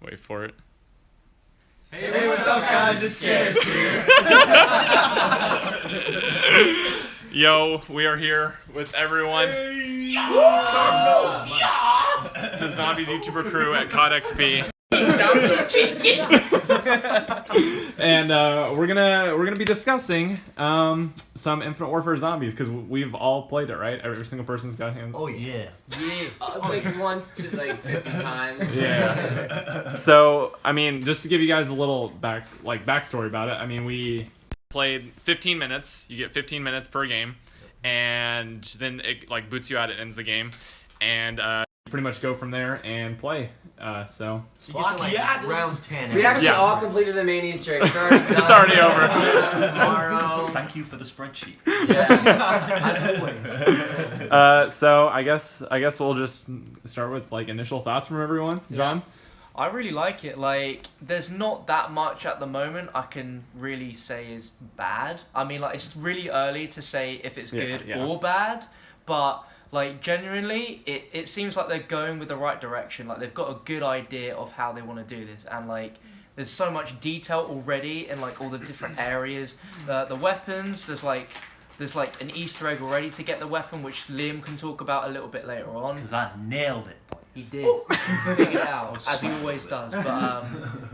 Wait for it. Hey, what's up, guys? It's Scares here. Yo, we are here with everyone. The Zombies YouTuber crew at COD XP. And we're gonna be discussing some Infinite Warfare Zombies because we've all played it, right? Every single person's got hands. Oh yeah. Yeah, like once to like 50 times. Yeah. So I mean, just to give you guys a little backstory about it. I mean, we played 15 minutes. You get 15 minutes per game, and then it like boots you out. It ends the game, and pretty much go from there and play. So you get to like round 10. We actually all completed the main Easter egg. It's already done. It's already over. Tomorrow. Thank you for the spreadsheet. Yeah. So I guess we'll just start with like initial thoughts from everyone. John? I really like it. Like, there's not that much at the moment I can really say is bad. I mean, like, it's really early to say if it's good or bad, but like genuinely it seems like they're going with the right direction. Like, they've got a good idea of how they want to do this, and like there's so much detail already in like all the different areas. The weapons, there's like an Easter egg already to get the weapon, which Liam can talk about a little bit later on. Because I nailed it. He did. Figured it out, as he always does. But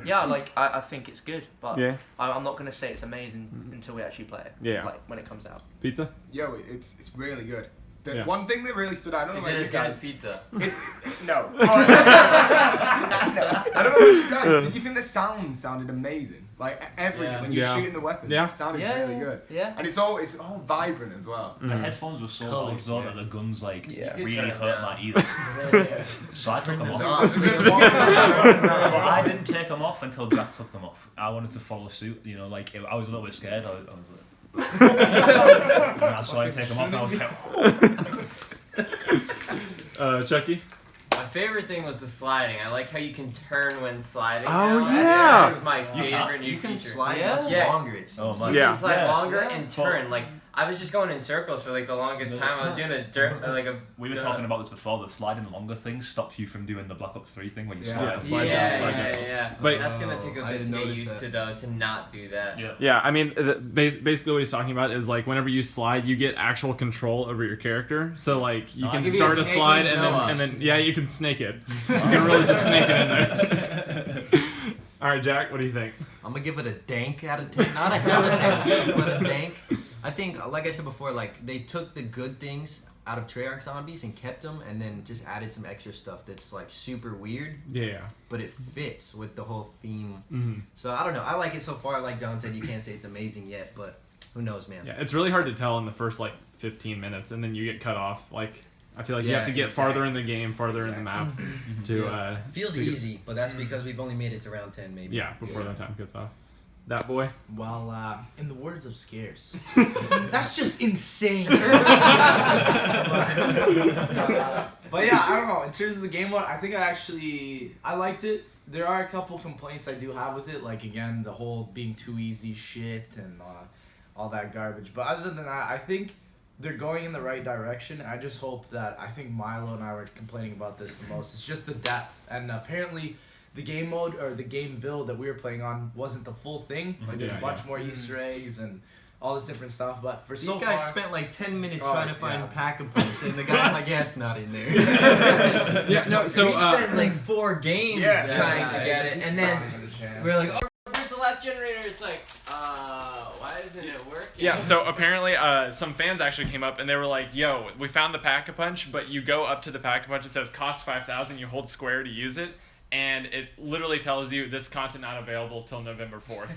yeah, like I think it's good. But I'm not gonna say it's amazing until we actually play it. Yeah. Like when it comes out. Pizza? Yo, it's really good. The one thing that really stood out, I don't know Is about it you as good guys. as pizza? No. I don't know about you guys. Did you think the sound sounded amazing? Like everything when you're shooting the weapons, it sounded really good. Yeah. And it's all vibrant as well. The headphones were so loud though that the guns like really turn it hurt down. my ears. So I took them off. Well, But I didn't take them off until Jack took them off. I wanted to follow suit. You know, like I was a little bit scared. I was like. And I saw him take them off, and I was like, Chucky? My favorite thing was the sliding. I like how you can turn when sliding. Oh, now. yeah. That was my You favorite new You can feature. slide Yeah. much Yeah. longer. It seems. Oh my You Yeah. can slide longer Yeah. and turn. Like I was just going in circles for like the longest time. I was doing a We were talking about this before. The sliding longer thing stopped you from doing the Black Ops 3 thing when you slide. Yeah. But- That's gonna take a I bit to didn't get notice used that. to though, to not do that. Yeah. Yeah, I mean, basically what he's talking about is like whenever you slide, you get actual control over your character. So like you can give you start a a snake slide and and then you can snake it. You can really just snake it in there. All right, Jack, what do you think? I'm gonna give it a dank out of 10. Not a hell of a 10, but a dank. I think, like I said before, like they took the good things out of Treyarch Zombies and kept them, and then just added some extra stuff that's like super weird, Yeah. but it fits with the whole theme. Mm-hmm. So I don't know. I like it so far. Like John said, you can't say it's amazing yet, but who knows, man. Yeah, it's really hard to tell in the first like 15 minutes, and then you get cut off. Like I feel like you have to get farther in the game, farther in the map to Feels easy, but that's because we've only made it to round 10, maybe. before the time cuts off. That boy. Well, in the words of Scarce, that's just insane. But yeah, I don't know. In terms of the game mode, I think I liked it. There are a couple complaints I do have with it, like again the whole being too easy shit and all that garbage. But other than that, I think they're going in the right direction. I just hope that I think Milo and I were complaining about this the most. It's just the depth, and apparently the game mode or the game build that we were playing on wasn't the full thing. Like there's much more Easter eggs and all this different stuff. But for These so guys far, spent like 10 minutes trying to find Pack-a-Punch, and the guy's like, yeah, it's not in there. Yeah, no. So we spent like 4 games trying to get it, and then we're like, oh, where's the last generator? It's like, why isn't it working? Yeah, so apparently some fans actually came up and they were like, yo, we found the Pack-a-Punch, but you go up to the Pack-a-Punch, it says cost 5,000, you hold square to use it, and it literally tells you this content not available till November 4th.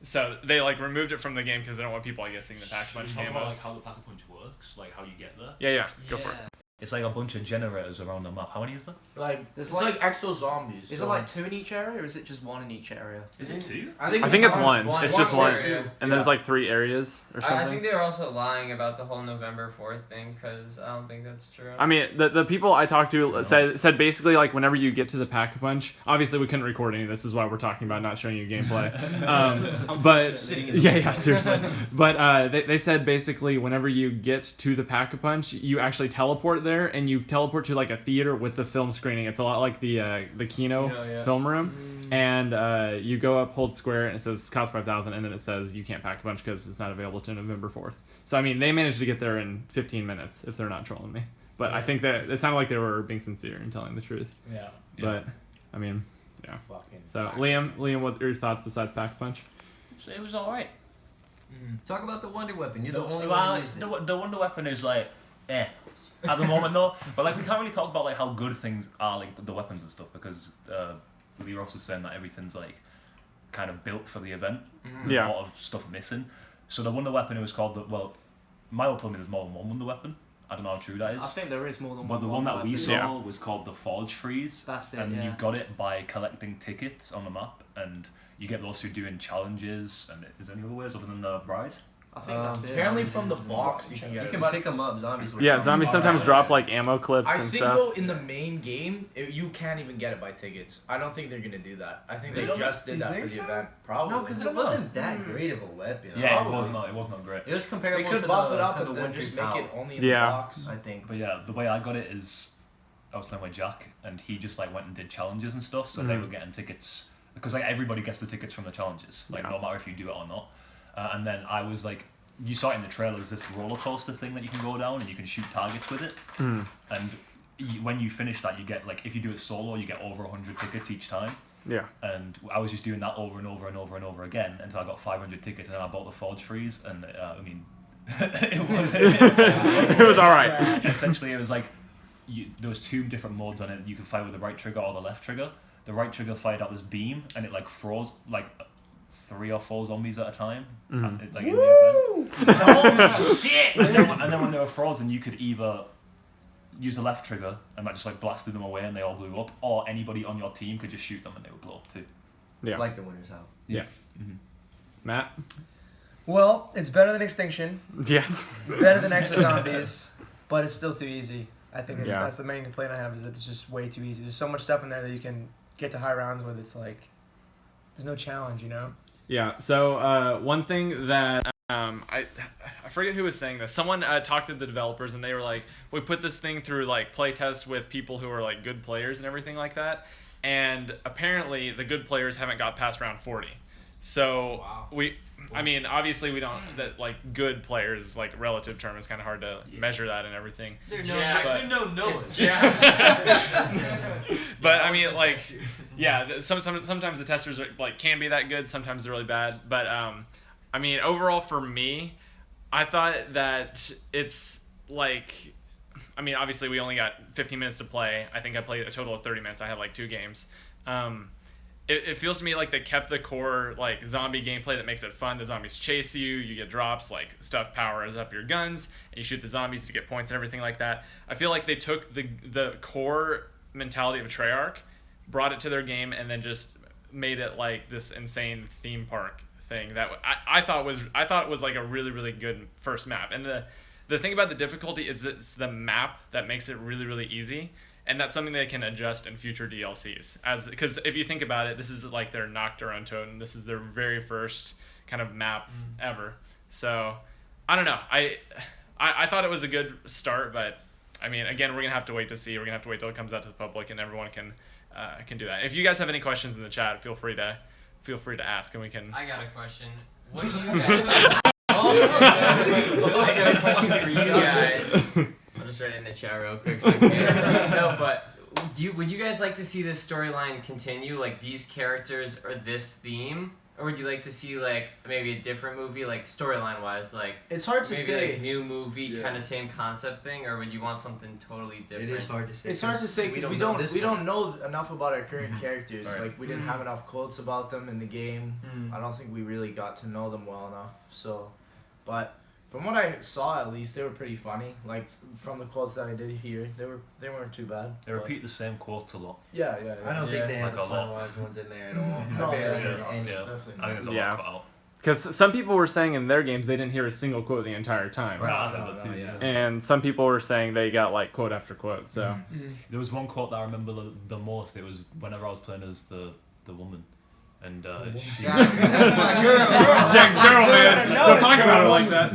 So they like removed it from the game because they don't want people, I guess, seeing the Pack-a-Punch Talk about camos. like how the Pack-a-Punch works, like how you get there. Yeah, go for it. It's like a bunch of generators around the map. How many is there? like There's it's like exo zombies. Is it like 2 in each area, or is it just 1 in each area? Is it 2? I think it's one. one. It's One just one. area. And there's like 3 areas or something. I think they were also lying about the whole November 4th thing, because I don't think that's true. I mean, the people I talked to said basically like whenever you get to the Pack-a-Punch, obviously we couldn't record any of this. This is why we're talking about not showing you gameplay. But seriously. But they said basically whenever you get to the Pack-a-Punch, you actually teleport there, and you teleport to like a theater with the film screening. It's a lot like the Kino film room. and you go up, hold square, and it says cost 5,000, and then it says you can't pack a punch because it's not available to November 4th. So I mean, they managed to get there in 15 minutes if they're not trolling me. But I think that it sounded like they were being sincere and telling the truth. Yeah. But I mean, yeah. Fucking So Liam, what are your thoughts besides Pack-a-Punch? So it was alright. Talk about the wonder weapon. You're the only well, one who used it. the wonder weapon is like, at the moment though. But like we can't really talk about like how good things are, like the weapons and stuff, because Lee Ross was saying that everything's like kind of built for the event. With a lot of stuff missing. So the wonder weapon, it was called Milo told me there's more than one wonder weapon. I don't know how true that is. I think there is more than but one. But the one that we saw Yeah. was called the Forge Freeze. That's it. And yeah. you got it by collecting tickets on the map, and you get those through doing challenges. And is there any other ways other than the ride? I think that's it. Apparently from the box you can get You it. can pick them up. Zombies. Yeah, zombies sometimes drop like ammo clips I and think stuff. though in the main game you can't even get it by tickets. I don't think they're gonna do that. I think they just did that for the event. Probably. No, because it wasn't that great of a weapon. Yeah, Probably. it was not great. It was They comparable could to buff the, it up to the and then Winter's just make Howl, it only in the Yeah. box. I think. But yeah, the way I got it is, I was playing with Jack, and he just like went and did challenges and stuff. So they were getting tickets because like everybody gets the tickets from the challenges, like no matter if you do it or not. And then I was like, you saw it in the trailers, this roller coaster thing that you can go down and you can shoot targets with it. And when you finish that, you get like, if you do it solo, you get over 100 tickets each time. Yeah. And I was just doing that over and over and over and over again until I got 500 tickets, and then I bought the Forge Freeze, and I mean, It was all right. Essentially, it was like there was 2 different modes on it. You could fire with the right trigger or the left trigger. The right trigger fired out this beam, and it like froze like 3 or 4 zombies at a time. And it, like, in the event. Oh shit! And then when they were frozen, you could either use the left trigger and that just like blasted them away and they all blew up, or anybody on your team could just shoot them and they would blow up too. Yeah. Like the Winter's Howl. Yeah. Matt? Well, it's better than Extinction, Yes. better than Exo Zombies, but it's still too easy. I think Yeah. that's the main complaint I have, is that it's just way too easy. There's so much stuff in there that you can get to high rounds with. It's like there's no challenge, you know? Yeah. So one thing that I forget who was saying this. Someone talked to the developers and they were like, we put this thing through like play tests with people who are like good players and everything like that. And apparently the good players haven't got past round 40. So I mean, obviously we don't, that like good players, like relative term, it's kind of hard to measure that and everything. They're no knowers. But I mean, like, yeah, sometimes the testers are, like, can be that good, sometimes they're really bad. But I mean, overall for me, I thought that it's like, I mean, obviously we only got 15 minutes to play. I think I played a total of 30 minutes. I had like 2 games. It feels to me like they kept the core like zombie gameplay that makes it fun. The zombies chase you, you get drops, like stuff powers up your guns, and you shoot the zombies to get points and everything like that. I feel like they took the core mentality of Treyarch, brought it to their game, and then just made it like this insane theme park thing that I thought was like a really, really good first map. And the thing about the difficulty is that it's the map that makes it really, really easy. And that's something they can adjust in future DLCs. Because if you think about it, this is like their Nocturne Totem. This is their very first kind of map ever. So, I don't know. I thought it was a good start, but I mean, again, we're gonna have to wait to see. We're gonna have to wait till it comes out to the public, and everyone can do that. If you guys have any questions in the chat, feel free to ask, and we can. I got a question. What do you guys? I got a question for you guys. I'll just write it in the chat real quick. So no, but would you guys like to see this storyline continue, like these characters or this theme, or would you like to see like maybe a different movie, like storyline wise, like It's hard to maybe say. like new movie kind of same concept thing, or would you want something totally different? It is hard to say. It's hard to say because we don't know enough about our current characters. Right. Like we didn't have enough quotes about them in the game. I don't think we really got to know them well enough. So, but from what I saw, at least they were pretty funny. Like from the quotes that I did hear, they weren't too bad. They repeat the same quotes a lot. Yeah. I don't think they Like had the a lot. finalized ones in there at all. No, I barely definitely heard not. any. Yeah. Definitely I think there's a Yeah. lot cut out. Because some people were saying in their games they didn't hear a single quote the entire time. Right. And some people were saying they got like quote after quote. So There was one quote that I remember the most. It was whenever I was playing as the woman. And she, That's my girl. Jack's girl, man. Don't talk about it like that.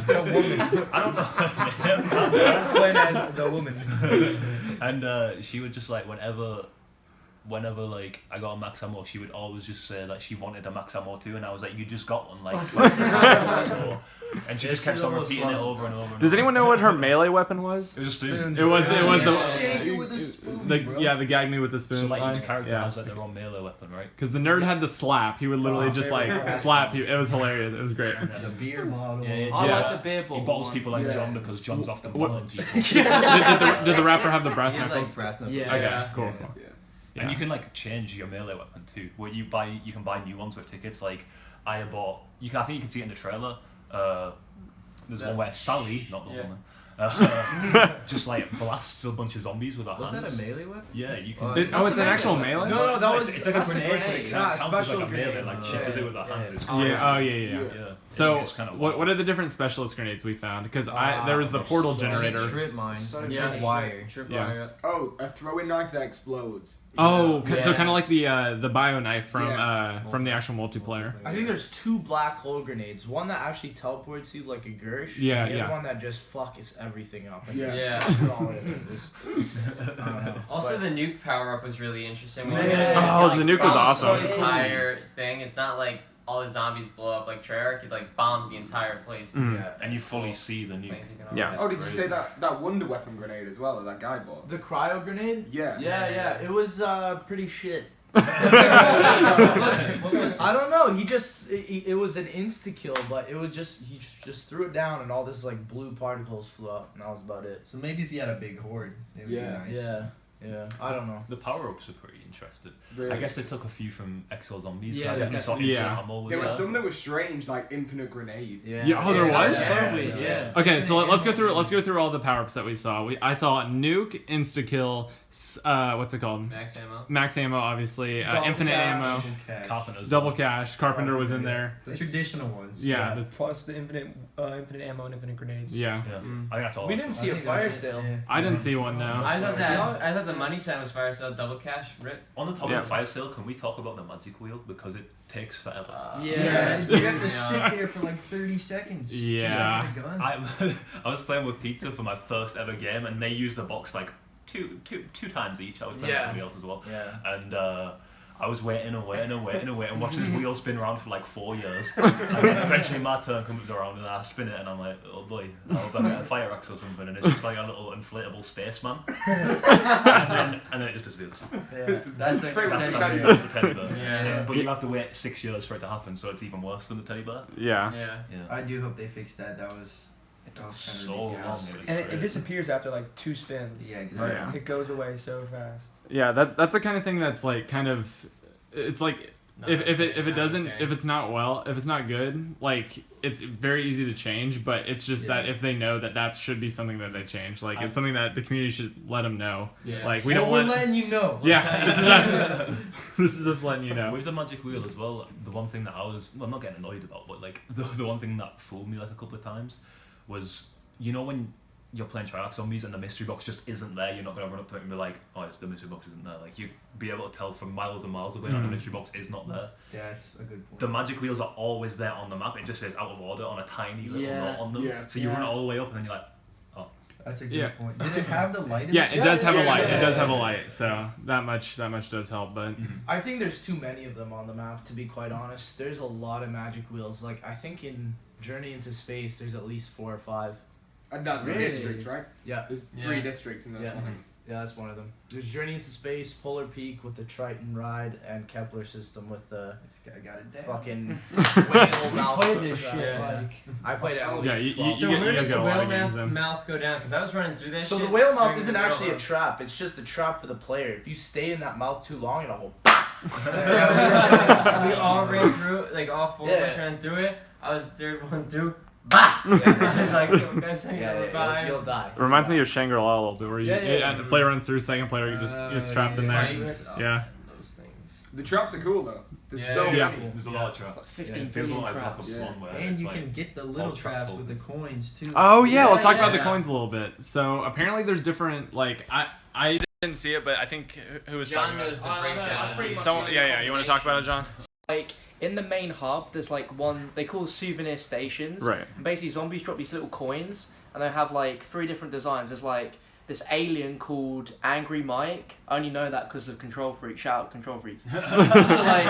I don't know. Playing as the woman. And she would just like whenever whenever like I got a max ammo, she would always just say that she wanted a max ammo too, and I was like, you just got one like twice ago. And she just kept on repeating it over and over. Does anyone know what her melee weapon was? It was a spoon. It was Shake it with a spoon, bro. the gag me with the spoon. So like each line. character has like their own melee weapon, right? Because the nerd had the slap. He would literally just like slap you. It was hilarious. It was great. The beer bottle. I like the beer bottle. He bottles one. people like John because John's often What- bullying people. Did the rapper have the brass He had, knuckles? like, brass knuckles. Yeah. Okay, cool. Yeah. And you can like change your melee weapon too. Where you can buy new ones with tickets. Like I bought. I think you can see it in the trailer. There's one where Sally, not the woman, just like blasts a bunch of zombies with her hands. Was that a melee weapon? Yeah, you can. Oh, it's an actual melee? No, that was It's like a that's grenade, but it Yeah, counts as special like a melee. grenade. Like she does it with her hands. It's cool. Yeah. Oh, yeah. Yeah. So, It's kind of what are the different specialist grenades we found? Because there was the there's portal so generator. Trip mine. Yeah. Wire. Yeah. Oh, a throwing knife that explodes. Oh, so Yeah. kind of like the bio knife from the actual multiplayer. I think there's 2 black hole grenades. One that actually teleports you like a Gersh. Yeah, and the yeah. other one that just fucks everything up. And Yeah. just Yeah. sucks it all in. I don't know. Also, But- the nuke power up was really interesting. Yeah. Oh, the nuke was bombs awesome. The entire thing. It's not like all the zombies blow up like Treyarch. It like bombs the entire place. Mm. Yeah. And you fully see the nuke. Things you can Yeah. always- Oh, did you say that wonder weapon grenade as well that that guy bought? The cryo grenade? Yeah. Yeah. It was pretty shit. What was I don't know. He just it was an insta kill, but it was just he just threw it down and all this like blue particles flew up and that was about it. So maybe if you had a big horde, it would Yeah. be nice. Yeah. I don't know. The power ups are pretty interesting. Really. I guess they took a few from Exo Zombies. Yeah, I definitely saw yeah. Infinite Ammo was There were there. some that were strange, like infinite grenades. Yeah, oh, there was? So weird, yeah. Okay, so let's go through all the power ups that we saw. I saw nuke, insta kill, what's it called? max ammo? Max ammo, obviously. Double Infinite cash. ammo. Carpenters. Double cash. Carpenter was in there. The traditional ones. Yeah. Plus the infinite ammo and infinite grenades. Yeah. Yeah. Mm. I think that's all. We I didn't saw. see a think fire that's it, sale. yeah. I didn't see one though. I thought the money sign was fire sale, double cash, rip. On the top Yeah. of the fire sale, can we talk about the magic wheel because it takes forever? Yeah, you have to Yeah. sit there for like 30 seconds. Yeah. Just to get a gun. I was playing with Pizza for my first ever game, and they used the box like two times each. I was playing with Yeah. somebody else as well, Yeah. and I was waiting, watching this wheel spin around for like 4 years. And then eventually my turn comes around, and I spin it, and I'm like, oh boy, I'll get a fire axe or something, and it's just like a little inflatable spaceman, and then it just disappears. That's the Pretty much teddy that's- bear. That's the teddy bear. Yeah. But you have to wait 6 years for it to happen, so it's even worse than the teddy bear. Yeah. Yeah. Yeah. I do hope they fix that. That was kind of So ridiculous. long. It was And it crazy. disappears after like 2 spins. Yeah, exactly. Yeah. It goes away so fast. Yeah, that's the kind of thing that's like kind of, it's like if it's not good, like it's very easy to change, but it's just that if they know that should be something that they change, like it's something that the community should let them know. Yeah. Like we Well, don't we're want. letting you know. Yeah, this is us. This is us letting you know. With the magic wheel as well, the one thing that I was, well, I'm not getting annoyed about, but like the one thing that fooled me like a couple of times was, you know, when you're playing Triarch Zombies and the mystery box just isn't there, you're not going to run up to it and be like, oh, it's the mystery box isn't there. Like, you'd be able to tell from miles and miles away that the mystery box is not there. Yeah, it's a good point. The magic wheels are always there on the map. It just says out of order on a tiny little Yeah. note on them. Yeah. So you run all the way up and then you're like, That's a good Yeah. point. Did it have the light? In Yeah, the it does have a light. yeah, It does yeah, have a yeah. light. So that much does help. But I think there's too many of them on the map, to be quite honest. There's a lot of magic wheels. Like, I think in Journey into Space, there's at least 4 or 5. And that's Really? the district, right? Yeah. There's Yeah. 3 districts in this Yeah. one. Yeah, that's one of them. There's Journey into Space, Polar Peak with the Triton ride, and Kepler system with the This guy got it down. fucking whale mouth. Played this trap. shit. Yeah. Like, I played it at Yeah, least you 12. So get- where guys does the got a lot whale of games in. mouth go down? Because I was running through that So shit. the whale mouth during isn't the actually a railroad. trap. It's just a trap for the player. If you stay in that mouth too long, it'll go. We all ran through it, like all 4 of us Yeah. ran through it. I was third one through. Bah! I was like, yo, guys, I Yeah, gotta you'll die. it reminds me of Shangri-La a little bit, where you Yeah. and the player runs through, second player you just gets trapped in there. Spikes, Yeah. Those things. The traps are cool though. There's Yeah. so Yeah. many. there's a lot of traps. 15 It feels a billion lot like Black traps. Ops Yeah. 1 where and it's you like, can get the little all trap traps with the coins too. Oh yeah, let's talk about the Yeah. coins a little bit. So apparently there's different like I didn't see it, but I think who was John talking about knows it? the breakdown. pretty much Someone, know yeah. the You want to talk about it, John? Like in the main hub, there's like one they call souvenir stations. Right. And basically, zombies drop these little coins, and they have like 3 different designs. There's like this alien called Angry Mike. I only know that because of Control Freak. Shout out Control Freaks. So like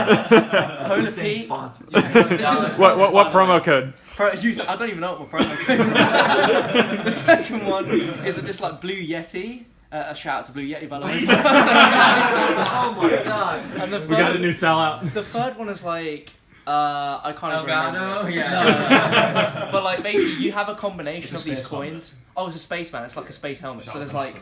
Polar Pete. What promo code? I don't even know what my promo code is. The second one is this like Blue Yeti. A shout out to Blue Yeti, by the way. Oh my god. And the We got a new sellout. The third one is like I can't even remember. Elgato? Yeah. No. But like basically you have a combination of these coins. Oh, it's a spaceman. It's like a space helmet. So there's like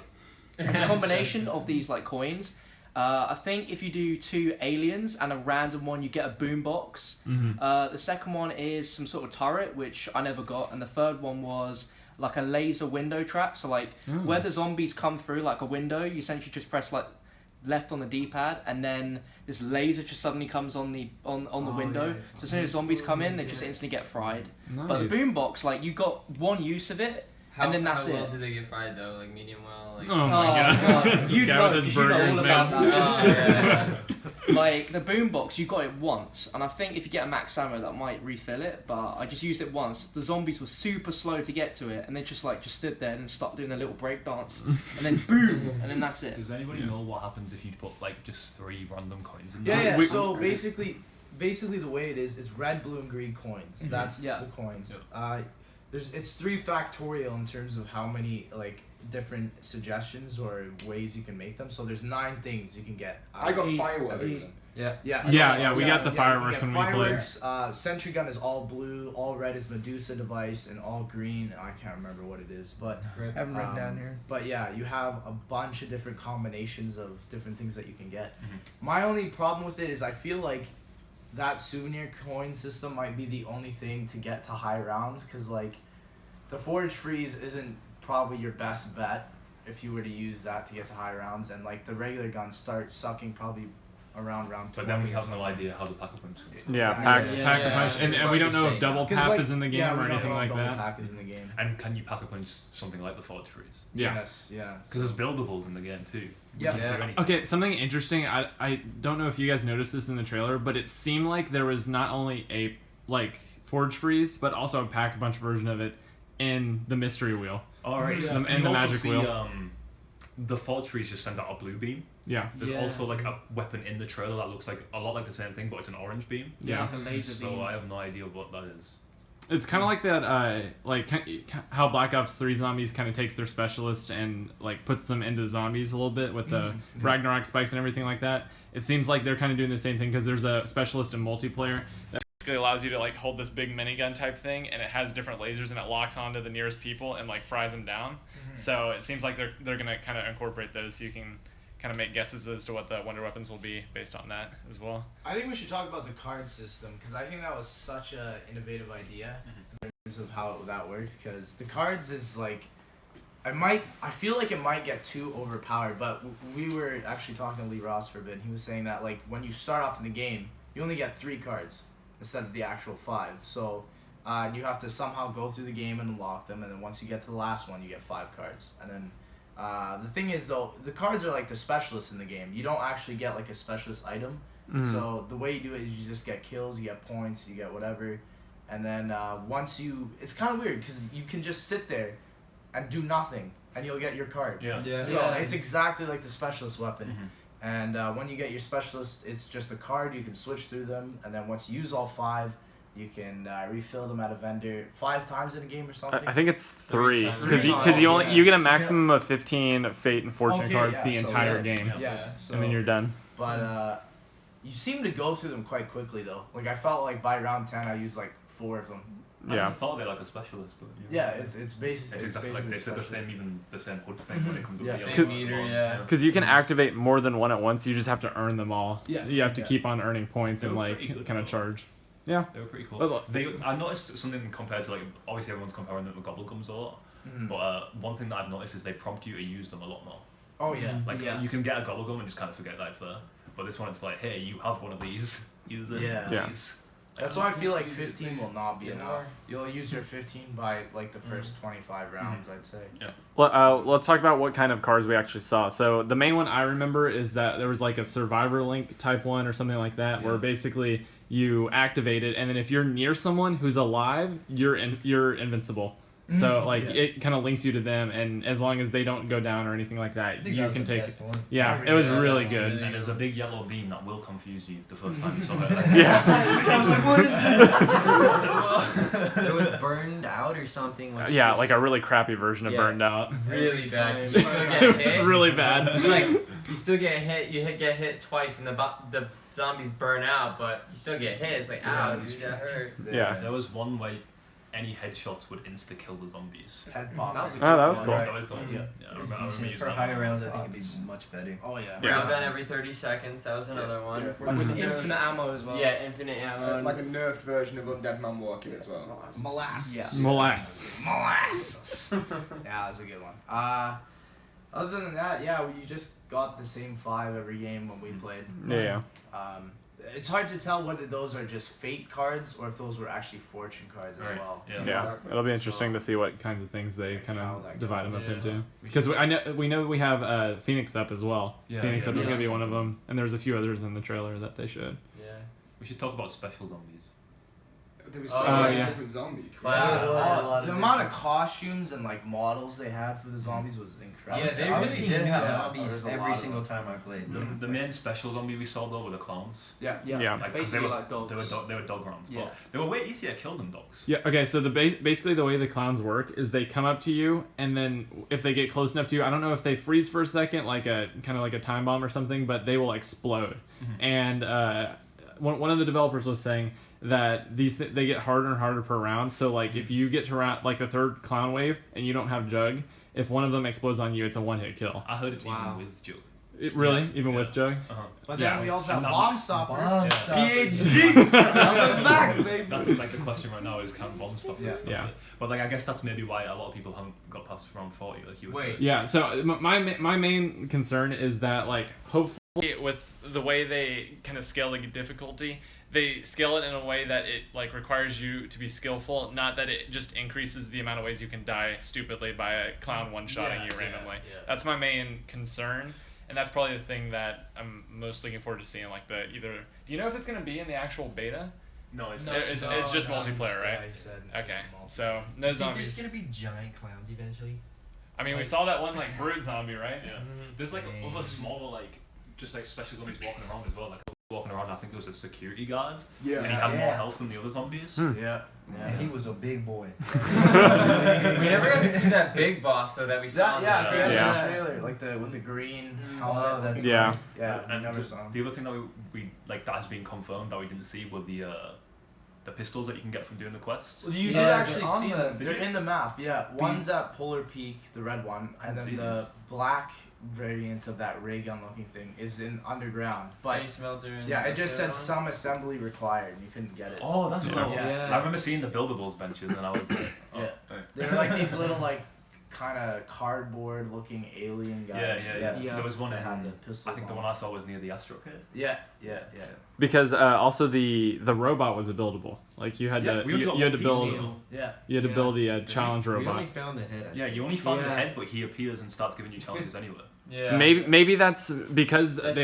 it's a combination of these like coins. I think if you do 2 aliens and a random one, you get a boombox. The second one is some sort of turret, which I never got, and the third one was like a laser window trap. So like where the zombies come through like a window, you essentially just press like left on the D-pad, and then this laser just suddenly comes on the window. So as soon as zombies come in, they just instantly get fried. Nice. But the boombox, like you got one use of it, and then that's how well it. do they get fried though? Like medium well? Like... Oh my god. You This guy know, with his 'cause you know burgers, all man. about that. yeah. Like the boombox, you got it once, and I think if you get a max ammo, that might refill it. But I just used it once. The zombies were super slow to get to it, and they just stood there and stopped doing a little break dance, and then boom, and then that's it. Does anybody know what happens if you put like just 3 random coins in there? Yeah, yeah. So basically the way it is red, blue, and green coins. That's the coins. It's 3 factorial in terms of how many like different suggestions or ways you can make them. So there's 9 things you can get. I got fireworks. Yeah, we got the fireworks when we played. Fireworks, sentry gun is all blue, all red is Medusa device, and all green, I can't remember what it is, but I have them written down here. But yeah, you have a bunch of different combinations of different things that you can get. My only problem with it is I feel like that souvenir coin system might be the only thing to get to high rounds, because like the forage freeze isn't probably your best bet if you were to use that to get to high rounds, and like the regular guns start sucking probably around round 20. But then we have no idea how the pack-a-punch is. Yeah, pack-a-punch, and we don't know if double tap is in the game or anything like that. Pack is in the game. And can you pack-a-punch something like the forge freeze? Yeah. Yes, yeah. Because there's buildables in the game too. Yeah. Do anything. Okay, something interesting. I don't know if you guys noticed this in the trailer, but it seemed like there was not only a like forge freeze, but also a pack-a-punch version of it in the mystery wheel. Alright. Yeah. And the magic wheel. The forge freeze just sends out a blue beam. Yeah. There's also like a weapon in the trailer that looks like a lot like the same thing, but it's an orange beam. Yeah. Like a laser So beam. I have no idea what that is. It's kind of like that, how Black Ops 3 zombies kind of takes their specialist and like puts them into zombies a little bit with the Ragnarok spikes and everything like that. It seems like they're kind of doing the same thing because there's a specialist in multiplayer that basically allows you to like hold this big minigun type thing, and it has different lasers and it locks onto the nearest people and like fries them down. So it seems like they're gonna kind of incorporate those so you can kind of make guesses as to what the wonder weapons will be based on that as well. I think we should talk about the card system, because I think that was such an innovative idea in terms of how that worked. Because the cards is like, I feel like it might get too overpowered, but we were actually talking to Lee Ross for a bit, and he was saying that like when you start off in the game, you only get 3 cards instead of the actual 5. So you have to somehow go through the game and unlock them, and then once you get to the last one, you get 5 cards, and then. The thing is though, the cards are like the specialists in the game. You don't actually get like a specialist item. So the way you do it is you just get kills, you get points, you get whatever. And then it's kind of weird because you can just sit there and do nothing and you'll get your card. Yeah. So it's exactly like the specialist weapon. And when you get your specialist, it's just a card, you can switch through them. And then once you use all 5, you can refill them at a vendor 5 times in a game or something. I think it's 3 because you get a maximum of 15 fate and fortune cards the entire game. Yeah. So, and then you're done. But you seem to go through them quite quickly though. Like I felt like by round 10 I used like 4 of them. I thought they like a specialist, but it's basically like they said the same hood thing when it comes up. Same meter, Because you can activate more than one at once. You just have to earn them all. Yeah. You have to keep on earning points and They were like pretty good, kind of though. charge. Yeah. They were pretty cool. Well, I noticed something compared to like obviously everyone's comparing them to gobblegums a lot, but one thing that I've noticed is they prompt you to use them a lot more. Oh yeah. Like you can get a gobblegum and just kind of forget that it's there, but this one it's like, hey, you have one of these, use it. Yeah. Please. That's why I feel like 15 will not be enough. You'll use your 15 by like the first 25 rounds, I'd say. Yeah. Well, let's talk about what kind of cards we actually saw. So the main one I remember is that there was like a survivor link type one or something like that, where basically you activate it, and then if you're near someone who's alive, you're invincible. So like it kind of links you to them, and as long as they don't go down or anything like that, you can take. Yeah, it was really good. And there's a big yellow beam that will confuse you the first time you saw it. Yeah. I was like, what is this? It was burned out or something. Yeah, like a really crappy version of burned out. Really bad. You time. still get It hit. was really bad. It's like you still get hit. Get hit twice, and the zombies burn out, but you still get hit. It's like, ow, dude, that hurt. Yeah. There was one way any headshots would insta kill the zombies. Head pop. That was cool. That was cool. Yeah. I remember using For that higher one. rounds, I think it'd be much better. Oh yeah. Yeah. Railgun every 30 seconds. That was another one. With infinite ammo as well. Yeah, infinite ammo. Like a nerfed version of Undead Man Walking as well. Molasses. Yeah. Molasses. Molasses. Yeah, that's a good one. Other than that, yeah, you just got the same 5 every game when we played. Yeah. It's hard to tell whether those are just fate cards or if those were actually fortune cards as Right. well. Yeah. Yeah, Exactly. it'll be interesting to see what kinds of things they kind how of that divide them goes. up Yeah. into. Because we know we have Phoenix up as well. Yeah, Phoenix yeah, up is yeah. going to be one of them, and there's a few others in the trailer that they showed. Yeah. We should talk about special zombies. There was Oh, so many yeah. different zombies. The amount of costumes and like models they had for the zombies was incredible. Yeah, they I was really seeing did new have zombies there's a lot every of single them. time I played. The main special zombie we saw though were the clowns. Yeah. Yeah. Like, 'cause Basically they were, like dogs. They were dog rounds, Yeah. but they were way easier to kill than dogs. Yeah. Okay. So basically the way the clowns work is they come up to you, and then if they get close enough to you, I don't know if they freeze for a second, like a kind of like a time bomb or something, but they will explode. And one of the developers was saying that they get harder and harder per round. So like if you get to round like the 3rd clown wave and you don't have Jug, if one of them explodes on you, it's a 1-hit kill. I heard it's Wow. even with Joe. Even Yeah. with Jug. But then Yeah. we also have And bomb stoppers. Bomb PhDs. Coming back, baby. That's like the question right now is can bomb stop this stuff? Yeah. But like I guess that's maybe why a lot of people haven't got past round 40, like you were saying. Yeah. So my main concern is that like hopefully with the way they kind of scale the difficulty, they scale it in a way that it like requires you to be skillful, not that it just increases the amount of ways you can die stupidly by a clown one-shotting you randomly. Yeah. That's my main concern, and that's probably the thing that I'm most looking forward to seeing. Like do you know if it's gonna be in the actual beta? No, it's It's just multiplayer, right? Yeah, he said Okay, just so Do no you think zombies. there's gonna be giant clowns eventually? I mean, we saw that one like brood zombie, right? Yeah. There's like other smaller like just like special zombies walking around as well. Like walking around, I think there was a security guard. Yeah. And he had more Yeah. health than the other zombies. Yeah. And he was a big boy. We never got to see that big boss though that we saw. That, yeah, at the end Yeah. of the trailer, like with the green helmet. Oh, that's Yeah. Yeah, we And never saw him. the other thing that we like that has been confirmed that we didn't see were the pistols that you can get from doing the quests. Well, you Yeah, did they're actually on see the them. video. They're in the map, yeah. One's at Polar Peak, the red one, and see then the black variant of that ray gun looking thing is in underground. But Face melter. And yeah, it just said that's some assembly required. You couldn't get it. Oh, that's Yeah. what it was. Yeah. I remember seeing the buildables benches and I was like, oh, Yeah. right. They were like these little like kind of cardboard looking alien guys. Yeah. There was one That had in, the pistol. I think the one I saw was near the Astro Pit. Yeah. Because also the robot was a buildable. Like you had Yeah, to we only got you had to one build piece, though. Yeah. you had to Yeah. build the challenge We robot. only found the head. Yeah, you only found the Yeah. head, but he appears and starts giving you challenges anyway. Yeah. Maybe that's because That's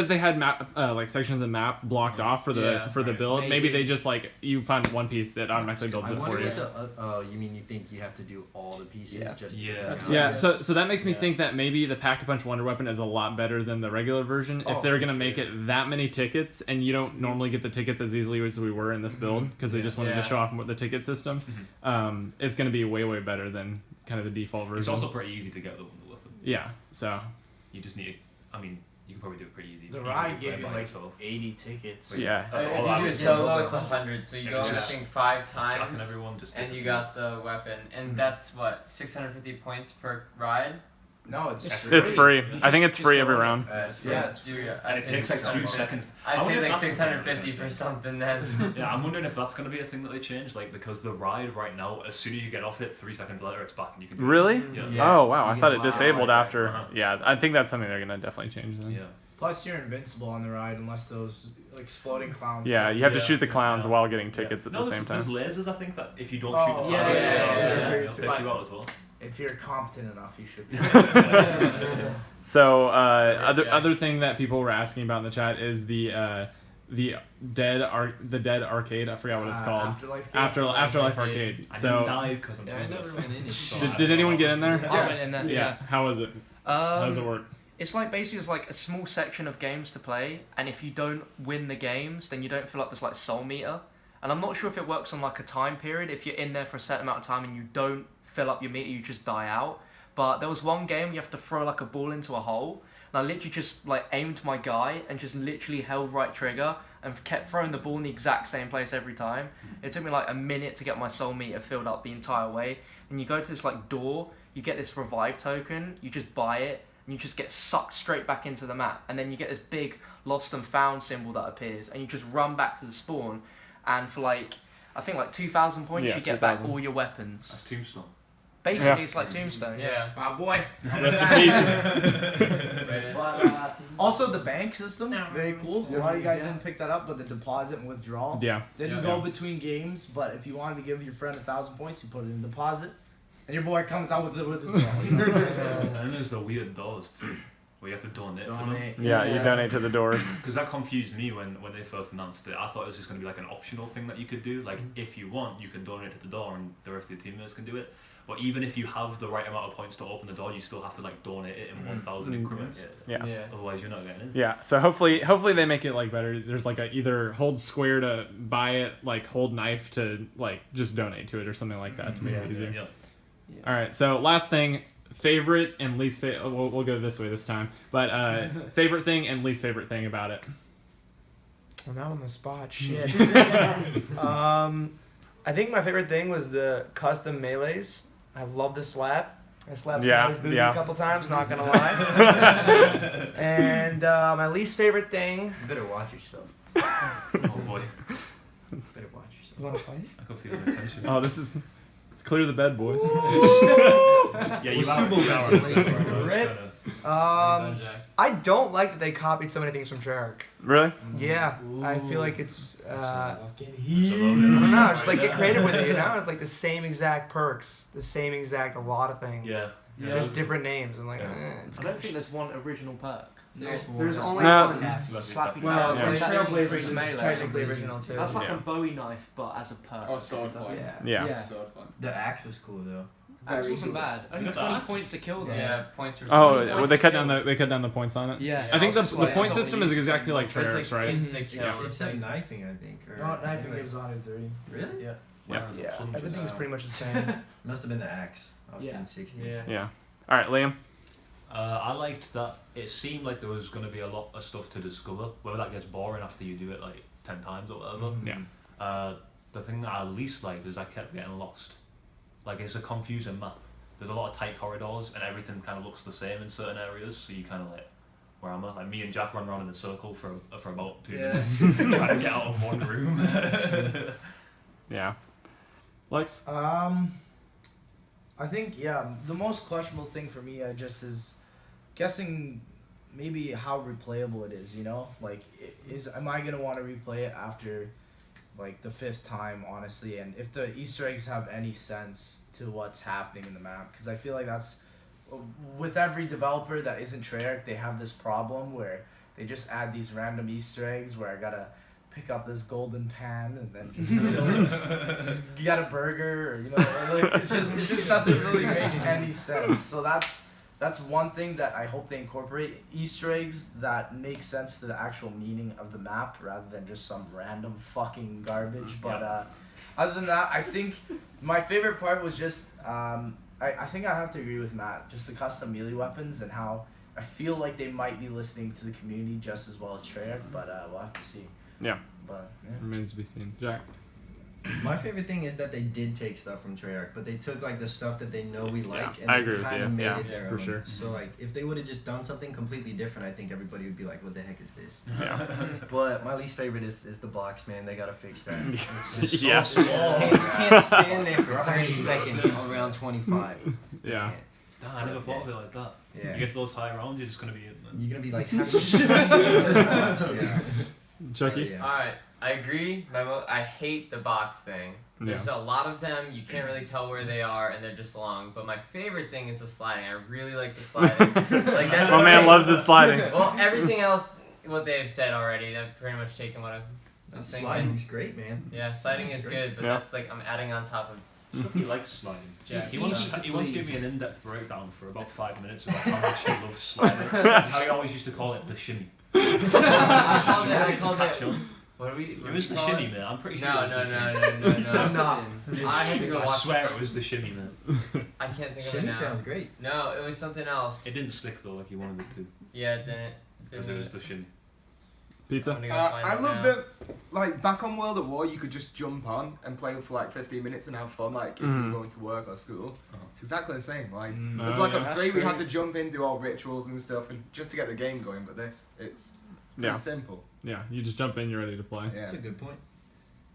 they had map like sections of the map blocked off for the Yeah, build. Maybe Maybe. they just like you find one piece that automatically builds I it wonder for you. what the you mean you think you have to do all the pieces Yeah. just Yeah. to That's count? Yeah, Yes. so that makes me Yeah. think that maybe the Pack-a-Punch Wonder Weapon is a lot better than the regular version. Oh, if they're for gonna make sure. it that many tickets, and you don't normally get the tickets as easily as we were in this build because they just wanted Yeah. to show off the ticket system, it's gonna be way better than kind of the default version. It's also pretty easy to get the Wonder Weapon. yeah, so You just need, I mean, you can probably do it pretty easy. The You ride can play gave you by like yourself. 80 tickets. yeah. That's If all I you do it was solo, doing. it's 100. So you Yeah, go, I just think, 5 Jacking times, everyone just and you disappears. got the weapon, and that's what 650 points per ride. No, it's It's free. You I think just- it's free just every go round. Yeah. And it takes like 2 seconds. I I wonder paid if like that's 650 something for they're something then. Yeah, I'm wondering if that's going to be a thing that they change, like, because the ride right now, as soon as you get off it, 3 seconds later, it's back and you can do Really? it. Yeah. Yeah. Oh wow, I You thought get it to disabled ride after. Uh-huh. Yeah, I think that's something they're gonna definitely change then. Yeah. Plus, you're invincible on the ride unless those exploding clowns. Yeah, come. you have to Yeah. shoot the clowns Yeah. while getting tickets at No, the same there's time. lasers, I think, that if you don't Oh, shoot the yeah, clowns, yeah. it'll take you out as well. If you're competent enough, you should be. So yeah. other thing that people were asking about in the chat is the the Dead Arcade. I forgot what it's called. Afterlife Arcade. I so didn't die because I'm I never went in it. did anyone get in there? I went in there. Yeah. How was it? How does it work? It's like basically it's like a small section of games to play, and if you don't win the games, then you don't fill up this like soul meter. And I'm not sure if it works on like a time period. If you're in there for a certain amount of time and you don't fill up your meter, you just die out. But there was one game you have to throw like a ball into a hole, and I literally just like aimed my guy and just literally held right trigger and kept throwing the ball in the exact same place every time. It took me like a minute to get my soul meter filled up the entire way. And you go to this like door, you get this revive token, you just buy it, and you just get sucked straight back into the map. And then you get this big lost and found symbol that appears, and you just run back to the spawn, and for like, I think like 2,000 points, you get back all your weapons. That's Tombstone. Basically, it's like Tombstone, yeah. My boy. But, also the bank system, very cool. A lot of you guys didn't pick that up, but the deposit and withdrawal didn't go between games. But if you wanted to give your friend 1,000 points, you put it in deposit, and your boy comes out with the withdrawal. You know what I'm saying? And then there's the weird doors too, where you have to donate to them. Yeah, you donate to the doors. Because that confused me when they first announced it. I thought it was just going to be like an optional thing that you could do. Like, if you want, you can donate to the door and the rest of your teammates can do it. But even if you have the right amount of points to open the door, you still have to like donate it in 1,000 increments. Yeah. Otherwise, you're not getting in. Yeah. So hopefully they make it like better. There's like a either hold square to buy it, like hold knife to like just donate to it or something like that to make it easier. Yeah. All right. So last thing, favorite and least favorite. We'll go this way this time. But favorite thing and least favorite thing about it. Well, now on the spot, shit. I think my favorite thing was the custom melees. I love the slap. I slapped somebody's booty a couple times, not gonna lie. And my least favorite thing. You better watch yourself. Oh boy. Better watch yourself. You wanna fight? I can feel the tension. Oh, this is clear the bed, boys. Yeah, you are. Rip. I don't like that they copied so many things from Treyarch. Really? Yeah, I feel like it's I don't know, just like get creative with it, you know? It's like the same exact perks, the same exact a lot of things. Yeah. Just different names. I'm like, it's I don't think there's one original perk. There's only No. one. Slap well, Yeah. Trailblazers is Melee. technically original too. That's like Yeah. a Bowie knife, but as a perk. Oh, sword fight. Yeah. Sword fight. The axe was cool though. Axe wasn't bad. Only 20 Axe? points to kill them. Yeah, points were. Oh, 20 well, points they to cut kill. down the points on it. Yeah. I think the Just like- point system is exactly like It's Treyarch's, right? instant kill. Yeah. Except knifing, I think. Or No, knifing gives 130. Really? Yeah. Yeah, everything's pretty much the same. Must have been the axe. I was Yeah. getting 60. Yeah. All right, Liam. I liked that it seemed like there was going to be a lot of stuff to discover, whether that gets boring after you do it like 10 times or whatever. Yeah. The thing that I least liked is I kept getting lost. Like, it's a confusing map. There's a lot of tight corridors and everything kind of looks the same in certain areas, so you kind of like, where am I? Like, me and Jack run around in a circle for about 2 minutes trying to get out of one room. Yeah. Lex? I think the most questionable thing for me just is guessing maybe how replayable it is, you know? Like am I going to want to replay it after like the 5th time, honestly, and if the Easter eggs have any sense to what's happening in the map, cuz I feel like that's with every developer that isn't Treyarch, they have this problem where they just add these random Easter eggs where I got to pick up this golden pan and then just get a burger, or you know, like, it just doesn't really make any sense. So that's one thing that I hope they incorporate, Easter eggs that make sense to the actual meaning of the map rather than just some random fucking garbage. But other than that, I think my favorite part was just I think I have to agree with Matt, just the custom melee weapons and how I feel like they might be listening to the community just as well as Treyarch, but we'll have to see. Yeah. But Remains to be seen. Jack? My favorite thing is that they did take stuff from Treyarch, but they took like the stuff that they know we like I agree and with kind you. of made Yeah, it their for own. sure. So like, if they would have just done something completely different, I think everybody would be like, "What the heck is this?" Yeah. But my least favorite is the box, man. They gotta fix that. It's just Yeah. so small. You can't stand there for 30 seconds around 25. You Yeah. can't. Damn, I never thought of it like that. Yeah. You get to those high rounds, you're just going to be in there. You're gonna be like, yeah. Chucky? Yeah. Alright, I agree. I hate the box thing. There's a lot of them, you can't really tell where they are, and they're just long. But my favorite thing is the sliding. I really like the sliding. Like, that's My man loves his sliding. Well, everything else, what they've said already. They've pretty much taken what I was thinking. Sliding's great, man. Yeah, sliding is good, but that's like I'm adding on top of. He likes sliding. Jack. He once gave me an in-depth breakdown for about 5 minutes about how much he loves sliding. How he always used to call it the shimmy. I called it. What are we? It was the shimmy, man. I'm pretty sure. No. I had to go watch. I swear it was the shimmy, man. I can't think of it Shimmy now. sounds great. No, it was something else. It didn't slick though, like you wanted it to. Yeah, it didn't. Because it was the shimmy. Pizza. I love that, like, back on World at War, you could just jump on and play for like 15 minutes and have fun, like, if you were going to work or school. It's exactly the same. Like, with Black Ops 3, we had to jump in, do all rituals and stuff, and just to get the game going, but it's pretty simple. Yeah, you just jump in, you're ready to play. Yeah. That's a good point.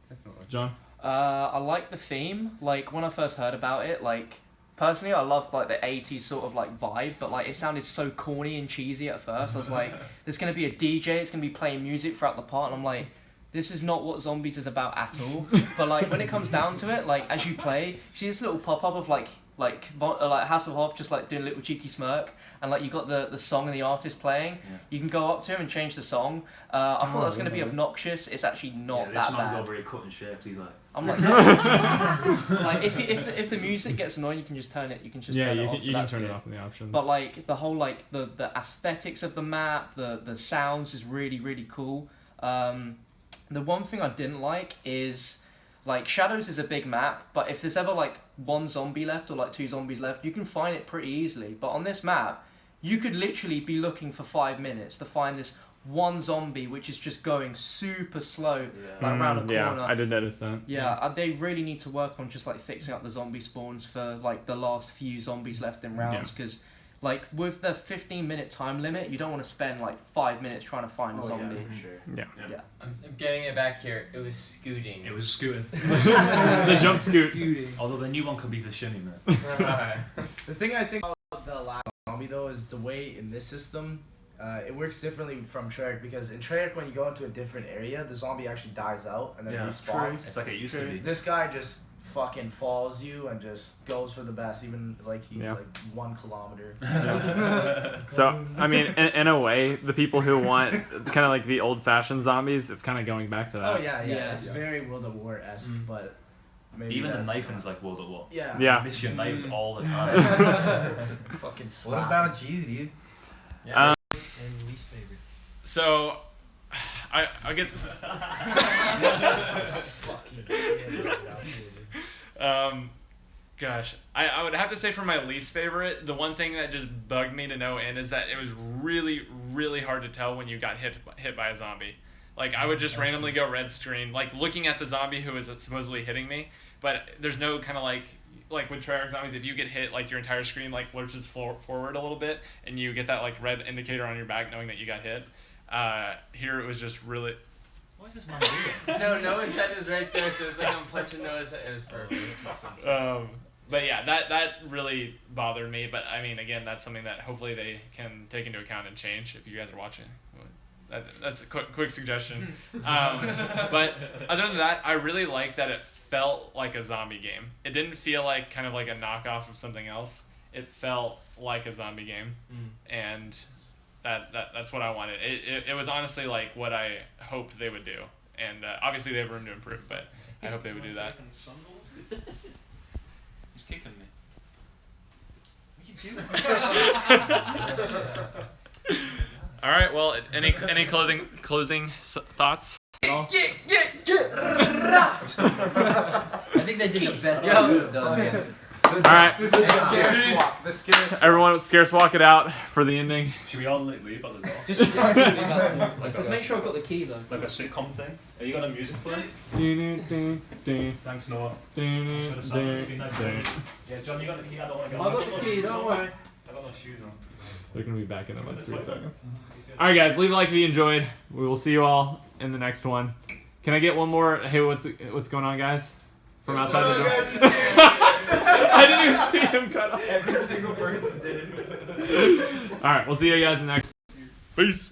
Definitely. John? I like the theme. Like, when I first heard about it, like, personally, I loved, like, the 80s sort of, like, vibe, but, like, it sounded so corny and cheesy at first. I was like, there's going to be a DJ, it's going to be playing music throughout the part, and I'm like, this is not what Zombies is about at all. But, like, when it comes down to it, like, as you play, you see this little pop-up of, like Hasselhoff just, like, doing a little cheeky smirk, and, like, you got the song and the artist playing. Yeah. You can go up to him and change the song. I thought that was going to be obnoxious. It's actually not that bad. This man's over here cutting shapes, he's like... I'm like, like if the music gets annoying, you can just turn it. You can just turn it off. You can turn it off in the options. But like the whole like the aesthetics of the map, the sounds is really cool. The one thing I didn't like is like Shadows is a big map, but if there's ever like one zombie left or like two zombies left, you can find it pretty easily. But on this map, you could literally be looking for 5 minutes to find this one zombie which is just going super slow like around a corner. Yeah, I did notice that. Yeah, they really need to work on just like fixing up the zombie spawns for like the last few zombies left in rounds, because like with the 15-minute time limit, you don't want to spend like 5 minutes trying to find a zombie. Yeah, for sure. Yeah. I'm getting it back here. It was scooting. It was scooting. The jump scoot. Although the new one could be the shimmy, man. The thing I think about the last zombie though is the way in this system. It works differently from Treyarch, because in Treyarch when you go into a different area, the zombie actually dies out and then respawns. It's like it used to be. This guy just fucking follows you and just goes for the best, even like he's like 1 kilometer. So I mean, in a way, the people who want kind of like the old-fashioned zombies, it's kind of going back to that. Oh yeah. It's very World of War-esque, but maybe even the knifing's like World of War. Yeah. Yeah. Miss your knives all the time. Fucking slap. What about you, dude? And least favorite. So, I get. Gosh, I would have to say for my least favorite, the one thing that just bugged me to no end is that it was really hard to tell when you got hit by a zombie. Like, I would just randomly go red screen, like looking at the zombie who is supposedly hitting me, but there's no kind of like with Treyarch zombies, if you get hit, like your entire screen like lurches forward a little bit, and you get that like red indicator on your back knowing that you got hit. Here it was just really. What is this man doing? No, Noah's head is right there, so it's like I'm punching Noah's head. It was perfect. But yeah, that really bothered me. But I mean, again, that's something that hopefully they can take into account and change. If you guys are watching, that's a quick suggestion. But other than that, I really like that it felt like a zombie game. It didn't feel like kind of like a knockoff of something else. It felt like a zombie game, and that's what I wanted. It was honestly like what I hoped they would do, and obviously they have room to improve, but I hope they would do that. He's kicking me. All right. Well, any closing thoughts? I think they did the best they've done. All right. This is the scarce walk. The scarce walk. Everyone, scarce walk it out for the ending. Should we all leave at the door? Just make sure I've got the key though. Like a sitcom thing? Have you got a music playing? Thanks, Noah. Yeah, John, you got the key? I don't want to go. I've got the key, don't worry. I got no shoes on. They're gonna be back in about 3 seconds. All right, guys, leave a like if you enjoyed. We will see you all in the next one. Can I get one more? Hey, what's going on, guys? From outside the door. I didn't even see him cut off. Every single person did it. All right, we'll see you guys in the next. Peace.